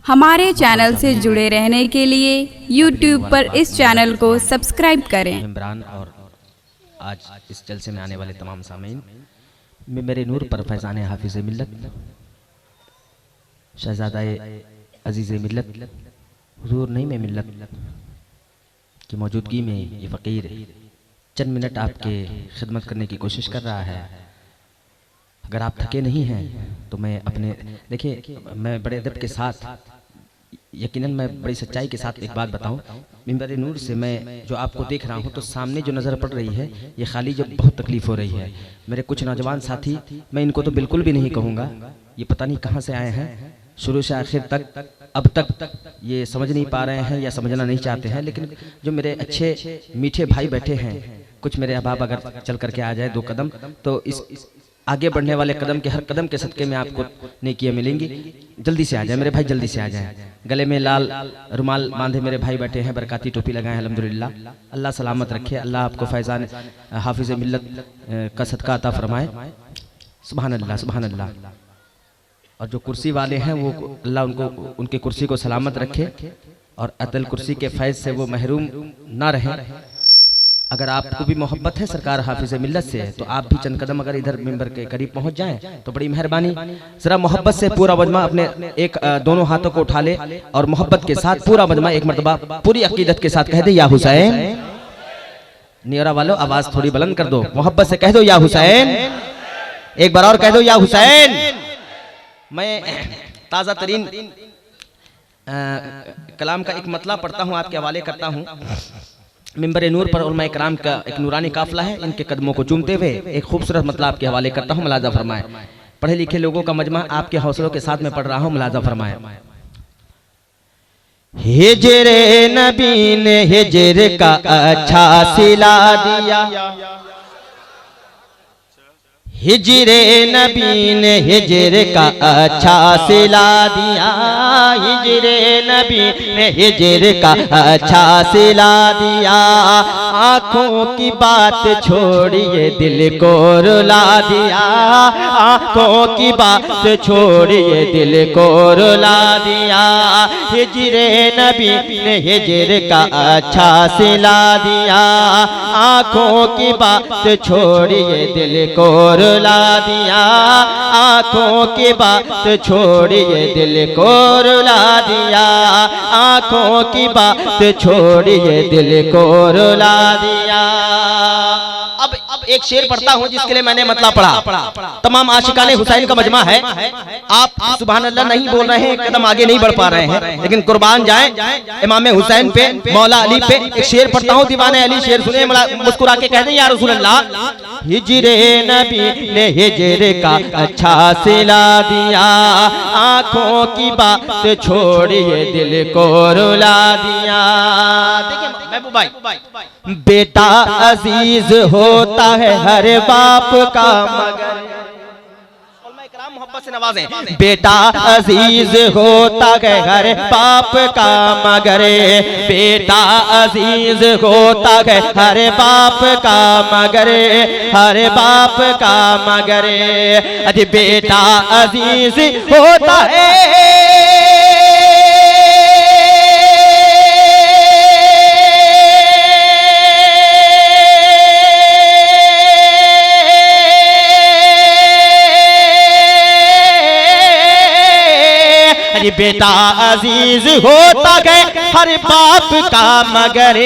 हमारे चैनल से जुड़े रहने के लिए YouTube पर इस चैनल को सब्सक्राइब करें। इमरान और आज इस जलसे में आने वाले तमाम सामीन में मेरे नूर पर फैज़ान हाफिज़ मिल्लत शहज़ादाए अजीज़ मिल्लत हुज़ूर नहीं में मिल्लत की मौजूदगी में ये फ़कीर चंद मिनट आपके खिदमत करने की कोशिश कर रहा है। अगर आप थके नहीं हैं तो मैं अपने देखिए, मैं बड़े अदब के साथ, यकीनन मैं बड़ी सच्चाई के साथ एक बात बताऊं, मिंबर नूर से मैं जो आपको देख रहा हूं तो सामने जो नज़र पड़ रही है ये खाली जो बहुत तकलीफ़ हो रही है। मेरे कुछ नौजवान साथी, मैं इनको तो बिल्कुल भी नहीं कहूँगा, ये पता नहीं कहाँ से आए हैं, शुरू से आखिर तक अब तक ये समझ नहीं पा रहे हैं या समझना नहीं चाहते हैं। लेकिन जो मेरे अच्छे मीठे भाई बैठे हैं, कुछ मेरे अहबाब अगर चल करके आ जाए 2 कदम तो इस आगे बढ़ने वाले कदम के हर कदम के सदक़े में आपको नेकियां मिलेंगी। जल्दी से आ जाए मेरे भाई, जल्दी से आ जाए। गले में लाल रुमाल बांधे मेरे भाई बैठे हैं, बरकाती टोपी लगाए, अल्हम्दुलिल्लाह। अल्लाह सलामत रखे, अल्लाह आपको फैज़ान हाफिज़ मिल्लत का सदका अता फरमाए। सुभान अल्लाह, सुभान अल्लाह। और जो कुर्सी वाले हैं वो अल्लाह उनको उनकी कुर्सी को सलामत रखे और अतल कुर्सी के फैज़ से वो महरूम ना रहें। अगर आपको भी मोहब्बत है सरकार हाफिज़ मिल्लत से तो आप भी चंद कदम अगर इधर मिंबर के करीब पहुंच जाएं तो बड़ी मेहरबानी। जरा मोहब्बत से पूरा मजमा अपने दोनों हाथों को उठा ले और मोहब्बत के साथ पूरा मजमा एक मरतबा पूरी अकीदत के साथ कह दे, या हुसैन। नियरा वालों आवाज थोड़ी बुलंद कर दो, मोहब्बत से कह दो, या हुसैन। एक बार और कह दो, या हुसैन। मैं ताज़ा तरीन कलाम का एक मतला पढ़ता हूँ, आपके हवाले करता हूँ। मिंबर नूर पर उलमा इकराम का एक नूरानी काफिला है, इनके कदमों को चूमते हुए एक खूबसूरत मतलब आपके हवाले करता हूँ, मुलाजा फरमाए। पढ़े लिखे लोगों का मजमा आपके हौसलों के साथ में पढ़ रहा हूँ, मुलाजा फरमाए। हिजरे नबी ने हिजर का अच्छा सिला दिया, हिजरे नबी ने हिजर का अच्छा सिला दिया, हिजरे नबी ने हिजर का अच्छा सिला दिया। आँखों की बात छोड़िए दिल को रुला दिया, आँखों की बात छोड़िए दिल को रुला दिया। हिजरे नबी ने हिजर का अच्छा सिला दिया, आँखों की बात छोड़िए दिल को रुला दिया, आँखों की बात छोड़िए दिल को रुला दिया, आँखों की बात छोड़िए दिल को रुला दिया। अब एक शेर पढ़ता हूँ जिसके लिए मैंने मतलब पढ़ा। तमाम आशिकाने हुसैन का मजमा है। आप सुभान अल्लाह नहीं बोल रहे हैं, कदम आगे नहीं बढ़ पा रहे हैं, लेकिन कुर्बान जाए इमाम हुसैन पे, मौला अली पे। एक शेर पढ़ता हूँ, दीवाने अली शेर सुने, मुस्कुरा के कह दें, या रसूल अल्लाह। हिजरे नबी ने हिजर का अच्छा सिला दिया, आँखों की बात छोड़िए दिल को रुला दिया। देखिए महबूब भाई, बेटा अजीज होता है हर बाप का मगर, मोहब्बत से नवाजें। बेटा अजीज होता है हर बाप का मगर, बेटा अजीज होता है हर बाप का मगर, हर बाप का मगर। अरे बेटा अजीज होता है बेटा अजीज होता है हर बाप का मगर,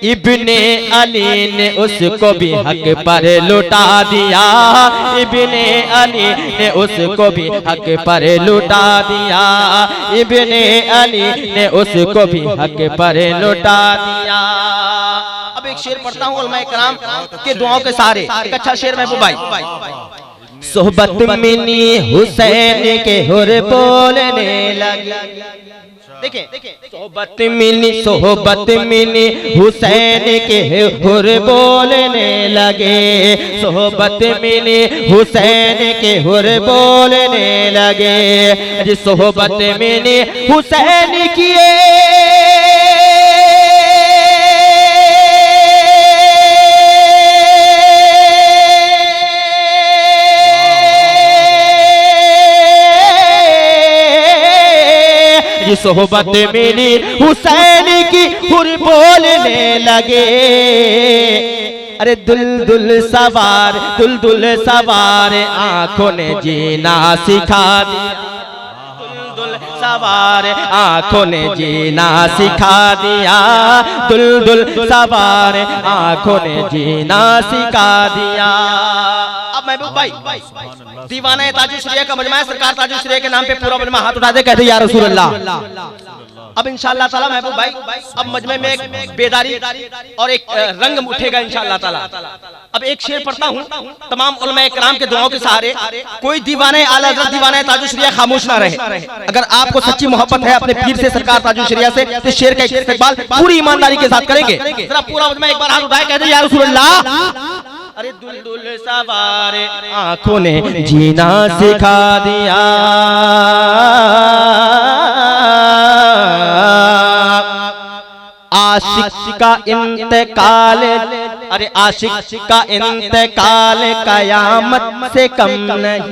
इब्ने अली ने उसको भी हक पर लुटा दिया, इब्ने अली ने उसको भी हक पर लुटा दिया, इब्ने अली ने उसको भी हक पर लुटा दिया। अब एक शेर पढ़ता हूँ उलमा इकराम के दुआओं के सहारे, एक अच्छा शेर महबूब भाई। सोहबत मिली हुसैन के हुर बोलने लगे, देखिए सोहबत मिली हुसैन के हुर बोलने लगे, सोहबत मिली हुसैन के हुर बोलने लगे, सोहबत मिली हुसैन की की सोहबत मिली हुसैन की हुर बोलने लगे। अरे दुल्दुल सवार आंखों ने जीना सिखा दिया, दुल्दुल सवार आंखों ने जीना सिखा दिया, दुल्दुल सवार आंखों ने जीना सिखा दिया। अब महबूब भाई दीवाना ताजुश्रिया का मजमा है, सरकार ताजुश्रिया के नाम पे पूरा मजमा हाथ उठा दे, कहते या रसूल अल्लाह। अब इंशाअल्लाह ताला महबूब भाई अब मजमे में एक बेदारी और एक रंग उठेगा इंशाअल्लाह ताला। अब एक शेर पढ़ता हूँ तमाम उलमा इकराम के दुआओं के सहारे, कोई दीवाने आला हज़रत दीवाने ताजुश्रिया खामोश ना रहे। अगर आपको सच्ची मोहब्बत है अपने पीर से सरकार ताजुश्रिया से, तो शेर का इस्तेमाल पूरी ईमानदारी के साथ करेंगे। जरा पूरा मजमा एक बार हाथ उठाए, कहते या रसूल अल्लाह। अरे दुल्दुल सवार आंखों ने जीना सिखा दिया, आशिक का इंतकाल, अरे आशिक का इंतकाल कयामत से कम नहीं।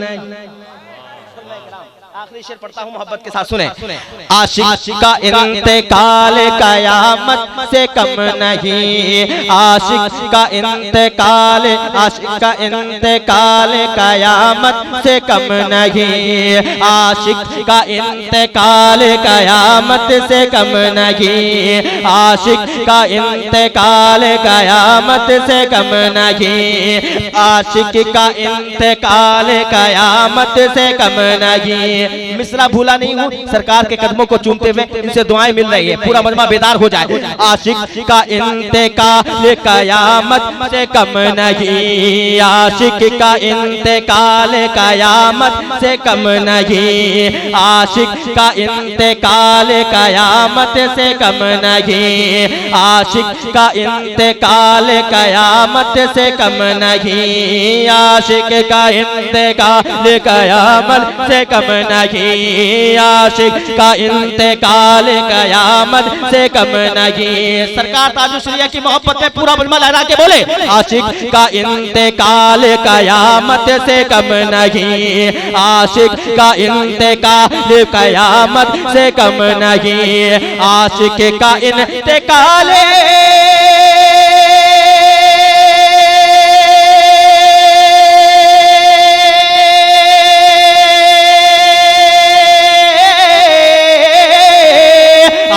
आखिरी शेर पढ़ता हूँ मोहब्बत के साथ सुने। आशिक का इंतकाल कयामत से कम नहीं, आशिक का इंतकाल, आशिक का इंतकाल कयामत से कम नहीं, आशिक का इंतकाल कयामत से कम नहीं, आशिक का इंतकाल कयामत से कम नहीं, आशिक का इंतकाल कयामत से कम नहीं। मिसरा भूला नहीं हूँ, सरकार के कदमों को चूमते हुए इनसे दुआएं मिल रही है, पूरा मजमा बेदार हो जाए। आशिक का इंतकाल कयामत से कम नहीं, आशिक का इंतकाल कयामत से कम नहीं, आशिक का इंतकाल कयामत से कम नहीं, आशिक का इंतकाल कयामत से कम नहीं, आशिक का इंतकाल कयामत से कम नहीं, आशिक का इंतकाल कयामत से कम नहीं। सरकार ताजुश्रिया की मोहब्बत में पूरा मजमा लहरा के बोले, आशिक का इंतकाल कयामत से कम नहीं, आशिक का इंतकाल कयामत से कम नहीं, आशिक का इंतकाल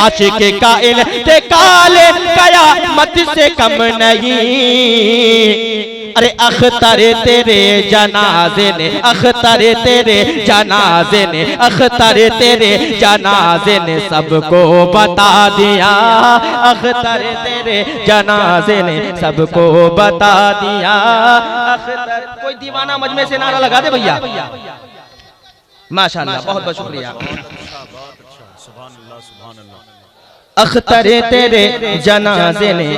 आशिक का इंतकाल कयामत से कम नहीं। अरे अख्तर तेरे जनाजे ने, अख्तर तेरे जनाजे ने, अख्तर तेरे जनाजे ने सबको बता दिया, अख्तर तेरे जनाजे ने सबको बता दिया। अख्तर कोई दीवाना मजमे से नारा लगा दे भैया। माशाअल्लाह, बहुत बहुत शुक्रिया। अख्तर तेरे जनाजे ने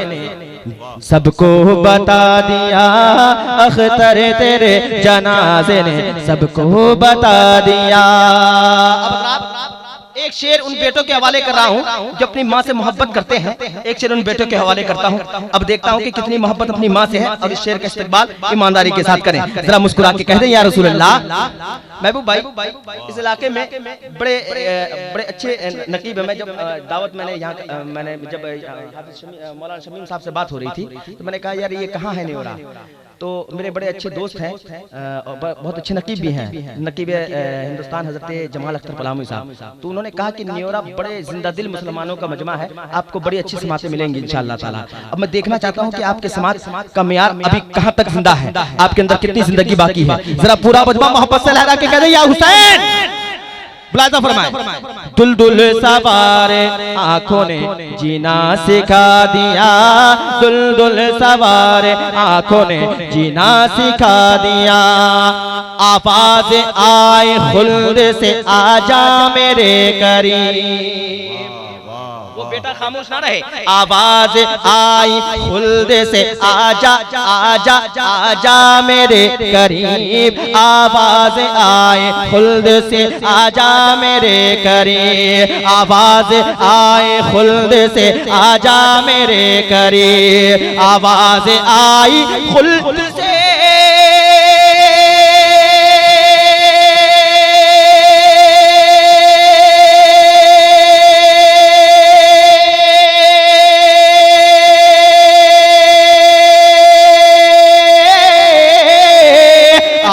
सबको बता दिया, अख्तर तेरे जनाजे ने सबको बता दिया। एक शेर उन बेटों के हवाले कर रहा हूँ जो अपनी माँ से मोहब्बत करते हैं, एक शेर उन बेटों के हवाले करता हूँ। अब देखता हूँ कि कितनी मोहब्बत अपनी माँ से है, और इस शेर का इस्तेमाल ईमानदारी के साथ करें। जरा मुस्कुरा के कह दें या रसूल अल्लाह। महबूब भाई इस इलाके में बड़े अच्छे नकीब है। मैं जब दावत मैंने यहाँ मैंने जब मौलाना शमीम साहब से बात हो रही थी तो मैंने कहा यार ये कहाँ है न्योरा, तो मेरे बड़े अच्छे दोस्त हैं और बहुत अच्छे नकीब भी हैं, नकीब हिंदुस्तान हजरत जमाल अख्तर पलामू साहब, तो उन्होंने कहा कि न्योरा बड़े जिंदा दिल मुसलमानों का मजमा है, आपको बड़ी अच्छी समातें मिलेंगी इंशाअल्लाह ताला। अब मैं देखना चाहता हूँ कि आपके समाज का मियार अभी कहाँ तक जिंदा है, आपके अंदर कितनी जिंदगी बाकी है। जरा पूरा मजमा मोहब्बत से लहरा के कह दे या हुसैन। बुलाता फरमाए, दुल्दुल सवार आंखों ने जीना सिखा दिया, दुल्दुल सवार आंखों ने जीना सिखा दिया। आवाज आए खुल्द से आजा मेरे करीब, वो बेटा खामोश ना रहे। आवाज आई खुल्द से आजा आजा आजा मेरे करीब, आवाज आए खुल्द से आजा मेरे करीब, आवाज आए खुल्द से आजा मेरे करीब, आवाज आई खुल्द से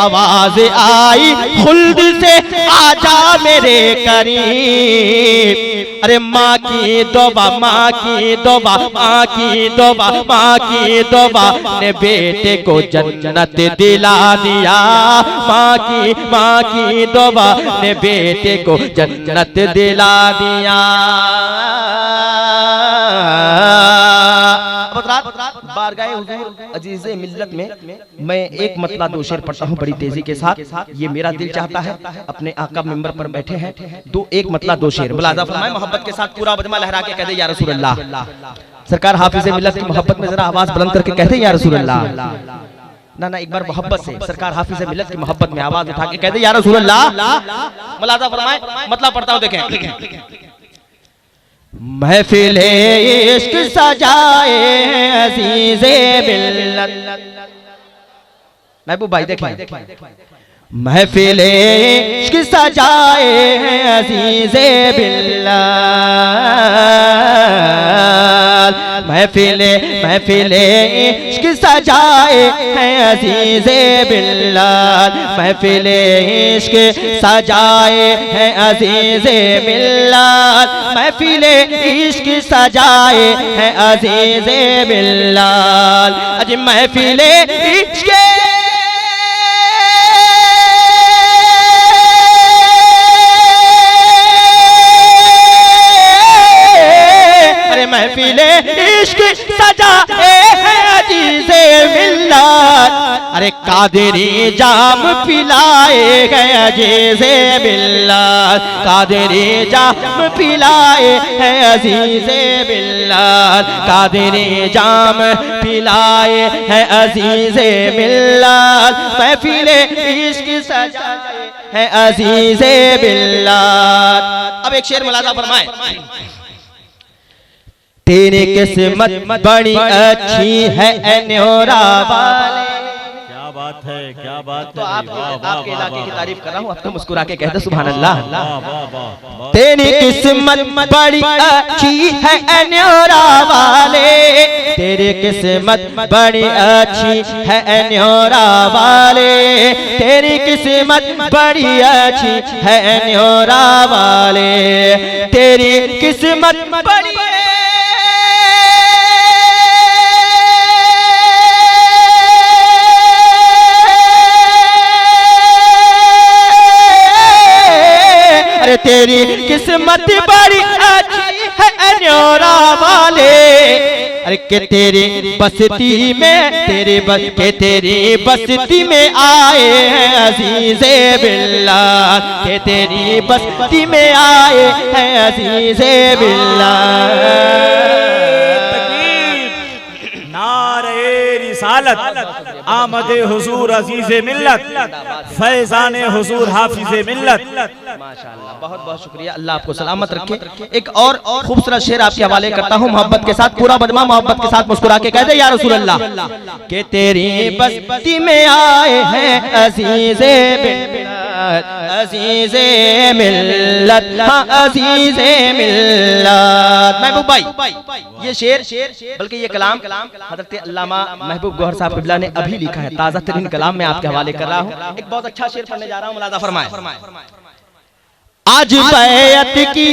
आवाज आई खुल्द से, आजा मेरे करीब। अरे माँ की दोबा, माँ की दोबा, माँ की दोबा, माँ की दोबा ने बेटे को जन्नत दिला दिया। माँ की दोबा ने बेटे को जन्नत दिला दिया। बारगाह हुजूर अजीज़े मिल्लत में मैं एक मतला दो शेर पढ़ता हूँ बड़ी तेजी के साथ। ये मेरा दिल चाहता है, अपने आका मिंबर पर बैठे हैं, एक मतला दो शेर मुलाज़ा फरमाएं, मोहब्बत के साथ पूरा बजमा लहरा के कह दे या रसूल अल्लाह। सरकार हाफिज़े मिल्लत की मोहब्बत में जरा आवाज बुलंद करके कहते हैं या रसूल अल्लाह। ना एक बार मोहब्बत से सरकार हाफिज़े मिल्लत की मोहब्बत में आवाज उठा के कहते हैं या रसूल अल्लाह। मुलाज़ा फरमाएं, मतलब पढ़ता हूँ, देखें। महफिले इश्क सजाए अज़ीज़े मिल्लत। महबूब भाई देखें, महफिले इश्क सजाए अज़ीज़े मिल्लत। महफिले इश्क सजाए हैं अज़ीज़े मिल्लत। महफिले इश्क सजाए हैं अज़ीज़े मिल्लत। महफिले इश्क सजाए हैं अज़ीज़े मिल्लत। अज महफिले इश्क महफिले इश्क सजाए हैं अज़ीज़े मिल्लत। अरे कादरी जाम पिलाए गए अज़ीज़े मिल्लत। कादरी जाम पिलाए हैं अज़ीज़े मिल्लत। कादरी जाम पिलाए हैं अज़ीज़े मिल्लत। महफिले इश्क सजाए हैं अज़ीज़े मिल्लत। अब एक शेर मुलाज़ा फरमाएं, तेरी किस्मत बड़ी अच्छी है न्योरा वाले। क्या बात है, क्या बात तो है। आपके इलाके की तारीफ कर रहा हूँ, अब तो मुस्कुरा के कहते सुभान अल्लाह। तेरी किस्मत बड़ी अच्छी है न्योरा वाले। तेरी किस्मत बड़ी अच्छी है न्योरा वाले। तेरी किस्मत बड़ी अच्छी है न्योरा वाले। तेरी किस्मत बड़ी तेरी किस्मत बड़ी अच्छी है न्योरा वाले। अरे के तेरी बस्ती में तेरी बस्ती में आए हैं अज़ीज़े मिल्लत। के तेरी बस्ती में आए हैं अज़ीज़े मिल्लत। नारे रिसालत, आमदे हुजूर अजीज़े मिल्लत, फैज़ाने हुजूर हाफिज़े मिल्लत। माशाअल्लाह, बहुत बहुत शुक्रिया, अल्लाह आपको सलामत रखे। एक और खूबसूरत शेर आपके हवाले करता हूँ मोहब्बत के साथ, पूरा बजमा मोहब्बत के साथ मुस्कुरा के कह दे या रसूल अल्लाह। के तेरी बस्ती में आए हैं अज़ीज़े मिल्लत। अज़ीज़े मिल्लत, हाँ अज़ीज़े मिल्लत। महबूब भाई ये शेर बल्कि ये कलाम हज़रत अल्लामा महबूब गौहर साहब क़िबला ने अभी लिखा है, ताज़ा तरीन कलाम मैं आपके हवाले कर रहा हूँ। एक बहुत अच्छा शेर पढ़ने जा रहा हूँ, मुलाज़ा फरमाएं। आज बैत की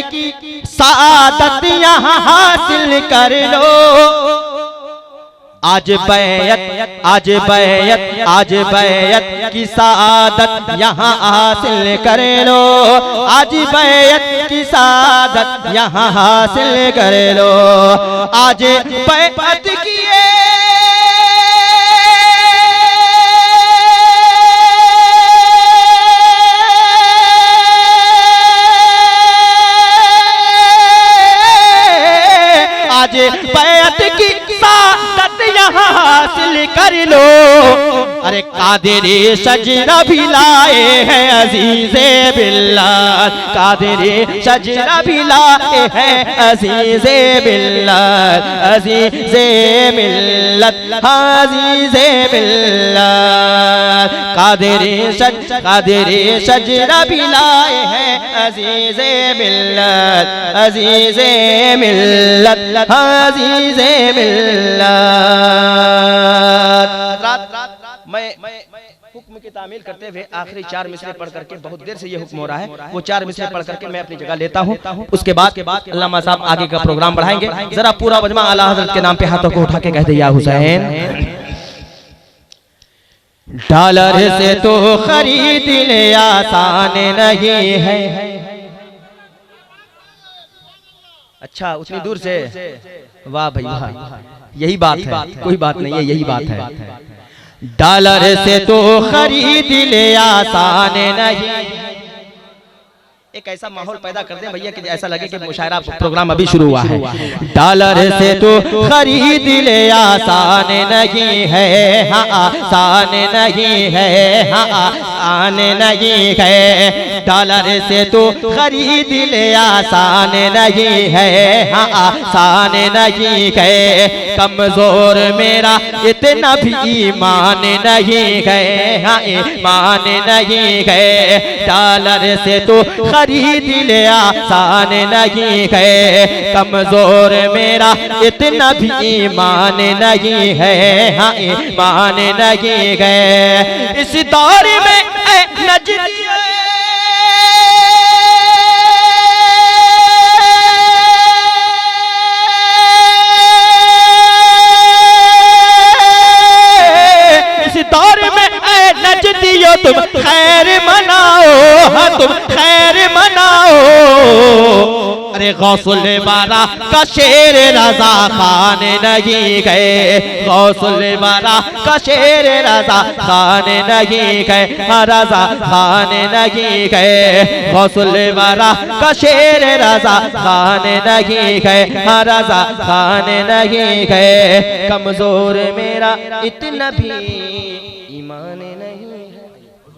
सादत यहाँ हासिल कर लो। आज बैत की सादत यहाँ हासिल कर लो। आज बैत की सादत यहाँ हासिल कर लो। आज बैत की आज बैत की सादत यहाँ हासिल कर लो। अरे कादरी शजरा भी लाए हैं अज़ीज़े मिल्लत। कादरी शजरा भी लाए हैं अज़ीज़े मिल्लत। अज़ीज़े मिल्लत, अज़ीज़े मिल्लत। कादरी शजरा भी लाए हैं अज़ीज़े मिल्लत। अज़ीज़े मिल्लत, अज़ीज़े मिल्लत। मैं हुक्म की तामील करते हुए आखिरी 4 मिसरे पढ़ करके बहुत देर से ये हुक्म हो रहा है, वो 4 मिसरे पढ़ करके मैं अपनी जगह लेता हूँ। उसके बाद अल्लामा साहब आगे का प्रोग्राम बढ़ाएंगे। जरा पूरा मजमा आला हजरत के नाम पे हाथों को उठा के कह दे या हुसैन। डॉलर से तो खरीदने आसान नहीं है। अच्छा, उतनी दूर से, वाह भाई वाह, यही बात है, कोई बात नहीं है, यही बात है। डॉलर से तो खरीद ले आसान नहीं। एक ऐसा माहौल पैदा कर दें भैया कि ऐसा लगे कि मुशायरा प्रोग्राम अभी शुरू हुआ है। डॉलर से तो खरीद ले आसान नहीं है, हाँ आसान नहीं है, हाँ आसान नहीं है। डॉलर से तो खरीद ले आसान नहीं है, हाँ आसान नहीं है। कमजोर मेरा इतना भी ईमान नहीं है, हाँ ईमान नहीं है। डॉलर से तो खरीद ले आसान नहीं है। कमजोर मेरा इतना भी ईमान नहीं है, हाँ ईमान नहीं है। इस दौर में नजदी नजदियो तुम खैर मनाओ, हाँ तुम खैर मनाओ। अरे गौसुल बारा का शेर रजा खान नहीं गए, गौसुल बारा का शेर रजा खान नहीं गए, रजा खान नहीं गए। गौसुल बारा का शेर रजा खान नहीं गए, रजा खान नहीं गए। कमजोर मेरा इतना भी ईमान नहीं है।